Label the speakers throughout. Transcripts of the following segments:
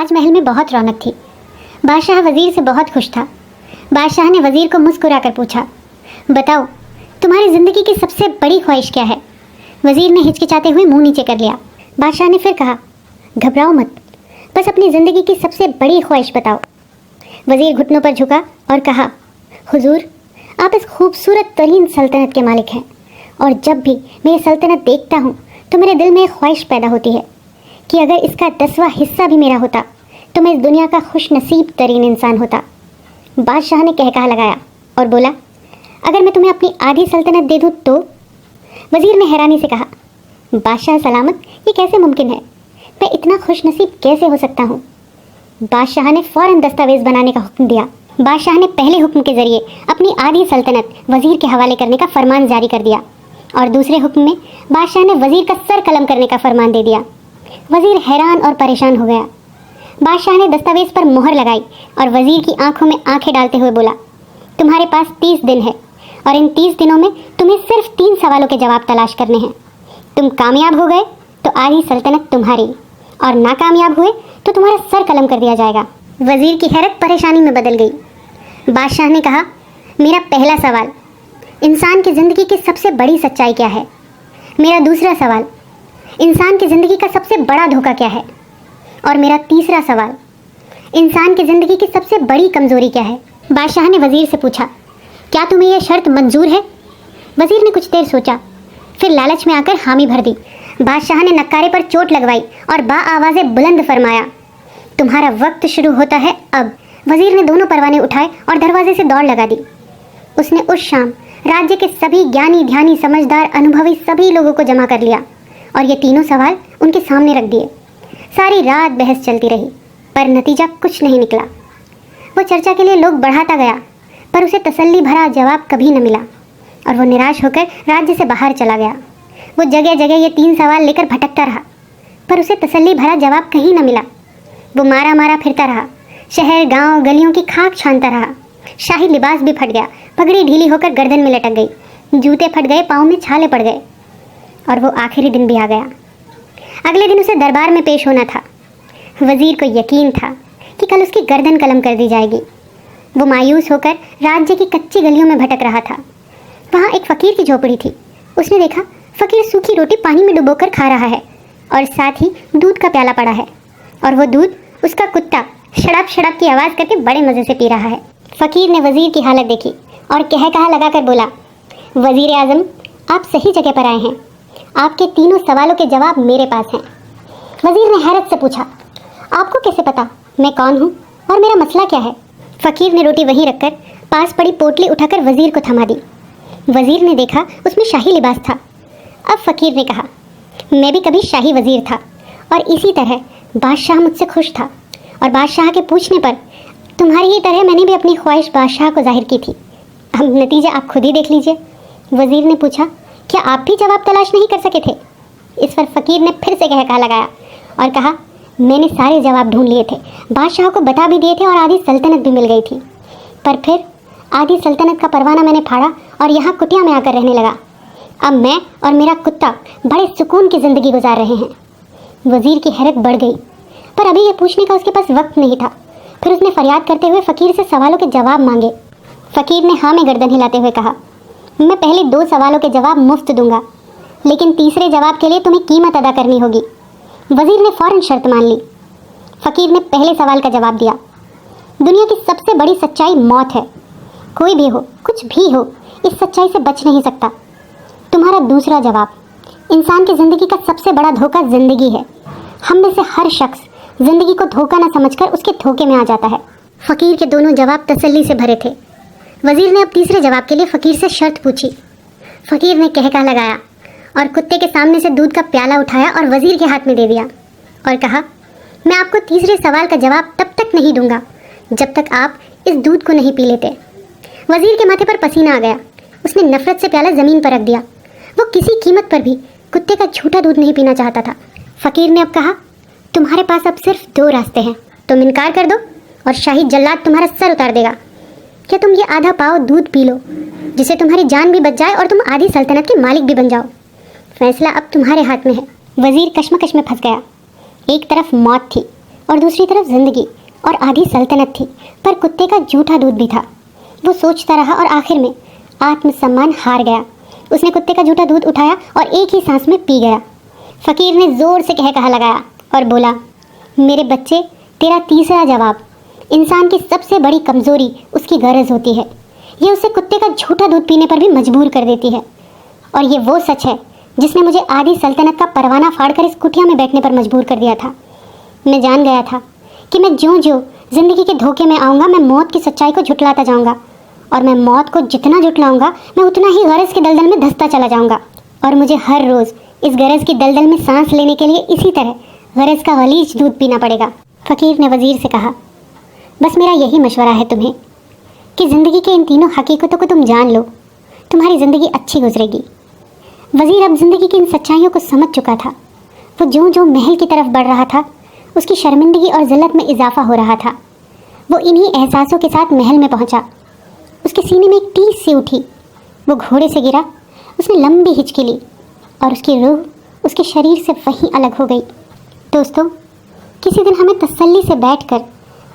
Speaker 1: آج محل میں بہت رونق تھی۔ بادشاہ وزیر سے بہت خوش تھا۔ بادشاہ نے وزیر کو مسکرا کر پوچھا، بتاؤ تمہاری زندگی کی سب سے بڑی خواہش کیا ہے؟ وزیر نے ہچکچاتے ہوئے منہ نیچے کر لیا۔ بادشاہ نے پھر کہا، گھبراؤ مت، بس اپنی زندگی کی سب سے بڑی خواہش بتاؤ۔ وزیر گھٹنوں پر جھکا اور کہا، حضور آپ اس خوبصورت ترین سلطنت کے مالک ہیں، اور جب بھی میں یہ سلطنت دیکھتا ہوں تو میرے دل میں ایک خواہش پیدا ہوتی ہے کہ اگر اس کا 10واں حصہ بھی میرا ہوتا تو میں اس دنیا کا خوش نصیب ترین انسان ہوتا۔ بادشاہ نے کہا لگایا اور بولا، اگر میں تمہیں اپنی آدھی سلطنت دے دوں تو؟ وزیر نے حیرانی سے کہا، بادشاہ سلامت، یہ کیسے ممکن ہے؟ میں اتنا خوش نصیب کیسے ہو سکتا ہوں؟ بادشاہ نے فوراً دستاویز بنانے کا حکم دیا۔ بادشاہ نے پہلے حکم کے ذریعے اپنی آدھی سلطنت وزیر کے حوالے کرنے کا فرمان جاری کر دیا، اور دوسرے حکم میں بادشاہ نے وزیر کا سر قلم کرنے کا فرمان دے دیا۔ وزیر حیران اور پریشان ہو گیا۔ بادشاہ نے دستاویز پر مہر لگائی اور وزیر کی آنکھوں میں آنکھیں ڈالتے ہوئے بولا، تمہارے پاس 30 دن ہے، اور ان 30 دنوں میں تمہیں صرف 3 سوالوں کے جواب تلاش کرنے ہیں۔ تم کامیاب ہو گئے تو آدھی سلطنت تمہاری، اور ناکامیاب ہوئے تو تمہارا سر قلم کر دیا جائے گا۔ وزیر کی حیرت پریشانی میں بدل گئی۔ بادشاہ نے کہا، میرا پہلا سوال، انسان کی زندگی کی سب سے بڑی سچائی کیا ہے؟ میرا دوسرا سوال، انسان کی زندگی کا سب سے بڑا دھوکہ کیا ہے؟ اور میرا تیسرا سوال، انسان کی زندگی کی سب سے بڑی کمزوری کیا ہے؟ بادشاہ نے وزیر سے پوچھا، کیا تمہیں یہ شرط منظور ہے؟ وزیر نے کچھ دیر سوچا، پھر لالچ میں آ کر حامی بھر دی۔ بادشاہ نے نکارے پر چوٹ لگوائی اور با آواز بلند فرمایا، تمہارا وقت شروع ہوتا ہے اب۔ وزیر نے دونوں پروانے اٹھائے اور دروازے سے دوڑ لگا دی۔ اس نے اس شام راجیہ کے سبھی گیانی دھیانی سمجھدار انوبھوی سبھی لوگوں کو جمع کر لیا اور یہ تینوں سوال ان کے سامنے رکھ دیے۔ ساری رات بحث چلتی رہی، پر نتیجہ کچھ نہیں نکلا۔ وہ چرچا کے لیے لوگ بڑھاتا گیا، پر اسے تسلی بھرا جواب کبھی نہ ملا، اور وہ نراش ہو کر راجیہ سے باہر چلا گیا۔ وہ جگہ جگہ یہ 3 سوال لے کر بھٹکتا رہا، پر اسے تسلی بھرا جواب کہیں نہ ملا۔ وہ مارا مارا پھرتا رہا، شہر گاؤں گلیوں کی خاک چھانتا رہا۔ شاہی لباس بھی پھٹ گیا، پگڑی ڈھیلی ہو کر گردن میں لٹک گئی، جوتے پھٹ گئے، پاؤں میں چھالے پڑ گئے، اور وہ آخری دن بھی آ گیا۔ اگلے دن اسے دربار میں پیش ہونا تھا۔ وزیر کو یقین تھا کہ کل اس کی گردن قلم کر دی جائے گی۔ وہ مایوس ہو کر راجیہ کی کچی گلیوں میں بھٹک رہا تھا۔ وہاں ایک فقیر کی جھوپڑی تھی۔ اس نے دیکھا فقیر سوکھی روٹی پانی میں ڈبو کر کھا رہا ہے، اور ساتھ ہی دودھ کا پیالہ پڑا ہے، اور وہ دودھ اس کا کتا شڑپ شڑپ کی آواز کر کے بڑے مزے سے پی رہا ہے۔ فقیر نے وزیر کی حالت دیکھی اور کہا لگا کر بولا، وزیر اعظم، آپ صحیح جگہ پر آئے ہیں، آپ کے تینوں سوالوں کے جواب میرے پاس ہیں۔ وزیر نے حیرت سے پوچھا، آپ کو کیسے پتا میں کون ہوں اور میرا مسئلہ کیا ہے؟ فقیر نے روٹی وہیں رکھ کر پاس پڑی پوٹلی اٹھا کر وزیر کو تھما دی۔ وزیر نے دیکھا اس میں شاہی لباس تھا۔ اب فقیر نے کہا، میں بھی کبھی شاہی وزیر تھا، اور اسی طرح بادشاہ مجھ سے خوش تھا، اور بادشاہ کے پوچھنے پر تمہاری ہی طرح میں نے بھی اپنی خواہش بادشاہ کو ظاہر کی تھی۔ اب نتیجہ آپ خود ہی دیکھ لیجئے۔ وزیر نے پوچھا، کیا آپ بھی جواب تلاش نہیں کر سکے تھے؟ اس پر فقیر نے پھر سے کہا لگایا اور کہا، میں نے سارے جواب ڈھونڈ لیے تھے، بادشاہ کو بتا بھی دیے تھے، اور آدھی سلطنت بھی مل گئی تھی، پر پھر آدھی سلطنت کا پروانہ میں نے پھاڑا اور یہاں کٹیا میں آ کر رہنے لگا۔ اب میں اور میرا کتا بڑے سکون کی زندگی گزار رہے ہیں۔ وزیر کی حیرت بڑھ گئی، پر ابھی یہ پوچھنے کا اس کے پاس وقت نہیں تھا۔ پھر اس نے فریاد کرتے ہوئے فقیر سے سوالوں کے جواب مانگے۔ فقیر نے ہاں میں گردن ہلاتے ہوئے کہا، میں پہلے 2 سوالوں کے جواب مفت دوں گا، لیکن تیسرے جواب کے لیے تمہیں قیمت ادا کرنی ہوگی۔ وزیر نے فوراً شرط مان لی۔ فقیر نے پہلے سوال کا جواب دیا، دنیا کی سب سے بڑی سچائی موت ہے۔ کوئی بھی ہو، کچھ بھی ہو، اس سچائی سے بچ نہیں سکتا۔ تمہارا دوسرا جواب، انسان کی زندگی کا سب سے بڑا دھوکہ زندگی ہے۔ ہم میں سے ہر شخص زندگی کو دھوکہ نہ سمجھ کر اس کے دھوکے میں آ جاتا ہے۔ فقیر کے دونوں جواب تسلی سے بھرے تھے۔ وزیر نے اب تیسرے جواب کے لیے فقیر سے شرط پوچھی۔ فقیر نے کہا لگایا اور کتے کے سامنے سے دودھ کا پیالہ اٹھایا اور وزیر کے ہاتھ میں دے دیا، اور کہا، میں آپ کو تیسرے سوال کا جواب تب تک نہیں دوں گا جب تک آپ اس دودھ کو نہیں پی لیتے۔ وزیر کے ماتھے پر پسینہ آ گیا۔ اس نے نفرت سے پیالہ زمین پر رکھ دیا۔ وہ کسی قیمت پر بھی کتے کا جھوٹا دودھ نہیں پینا چاہتا تھا۔ فقیر نے اب کہا، تمہارے پاس اب صرف 2 راستے ہیں، تم انکار کر دو اور شاہی جلاد تمہارا سر اتار دے گا، کیا تم یہ آدھا پاؤ دودھ پی لو جسے تمہاری جان بھی بچ جائے اور تم آدھی سلطنت کے مالک بھی بن جاؤ۔ فیصلہ اب تمہارے ہاتھ میں ہے۔ وزیر کشمکش میں پھنس گیا۔ ایک طرف موت تھی اور دوسری طرف زندگی اور آدھی سلطنت تھی، پر کتے کا جھوٹا دودھ بھی تھا۔ وہ سوچتا رہا اور آخر میں آتم سمان ہار گیا۔ اس نے کتے کا جھوٹا دودھ اٹھایا اور ایک ہی سانس میں پی گیا۔ فقیر نے زور سے کہا لگایا اور بولا، میرے بچے، تیرا تیسرا جواب۔ انسان کی سب سے بڑی کمزوری اس کی غرض ہوتی ہے، یہ اسے کتے کا جھوٹا دودھ پینے پر بھی مجبور کر دیتی ہے۔ اور یہ وہ سچ ہے جس نے مجھے آدھی سلطنت کا پروانہ پھاڑ کر اس کٹیا میں بیٹھنے پر مجبور کر دیا تھا۔ میں جان گیا تھا کہ میں جو زندگی کے دھوکے میں آؤں گا، میں موت کی سچائی کو جھٹلاتا جاؤں گا، اور میں موت کو جتنا جھٹلاؤں گا میں اتنا ہی غرض کے دلدل میں دھستا چلا جاؤں گا، اور مجھے ہر روز اس غرض کی دلدل میں سانس لینے کے لیے اسی طرح غرض کا غلیظ دودھ پینا پڑے گا۔ فقیر نے وزیر سے کہا، بس میرا یہی مشورہ ہے تمہیں کہ زندگی کے ان تینوں حقیقتوں کو تم جان لو، تمہاری زندگی اچھی گزرے گی۔ وزیر اب زندگی کی ان سچائیوں کو سمجھ چکا تھا۔ وہ جو محل کی طرف بڑھ رہا تھا، اس کی شرمندگی اور ذلت میں اضافہ ہو رہا تھا۔ وہ انہی احساسوں کے ساتھ محل میں پہنچا۔ اس کے سینے میں ایک ٹیس سی اٹھی۔ وہ گھوڑے سے گرا، اس نے لمبی ہچکی لی اور اس کی روح اس کے شریر سے وہیں الگ ہو گئی۔ دوستو، کسی دن ہمیں تسلی سے بیٹھ کر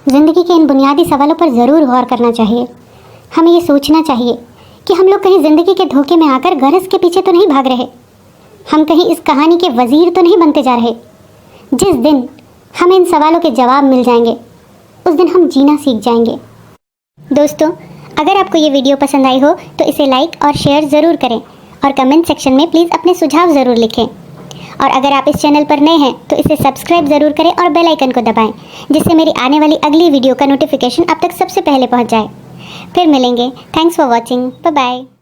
Speaker 1: زندگی کے ان بنیادی سوالوں پر ضرور غور کرنا چاہیے۔ ہمیں یہ سوچنا چاہیے کہ ہم لوگ کہیں زندگی کے دھوکے میں آ کر غرض کے پیچھے تو نہیں بھاگ رہے، ہم کہیں اس کہانی کے وزیر تو نہیں بنتے جا رہے۔ جس دن ہمیں ان سوالوں کے جواب مل جائیں گے، اس دن ہم جینا سیکھ جائیں گے۔ دوستو، اگر آپ کو یہ ویڈیو پسند آئی ہو تو اسے لائک اور شیئر ضرور کریں، اور کمنٹ سیکشن میں پلیز اپنے سجھاؤ ضرور لکھیں۔ اور اگر آپ اس چینل پر نئے ہیں تو اسے سبسکرائب ضرور کریں اور بیل آئیکن کو دبائیں، جس سے میری آنے والی اگلی ویڈیو کا نوٹیفیکیشن آپ تک سب سے پہلے پہنچ جائے۔ پھر ملیں گے۔ Thanks for watching. Bye bye.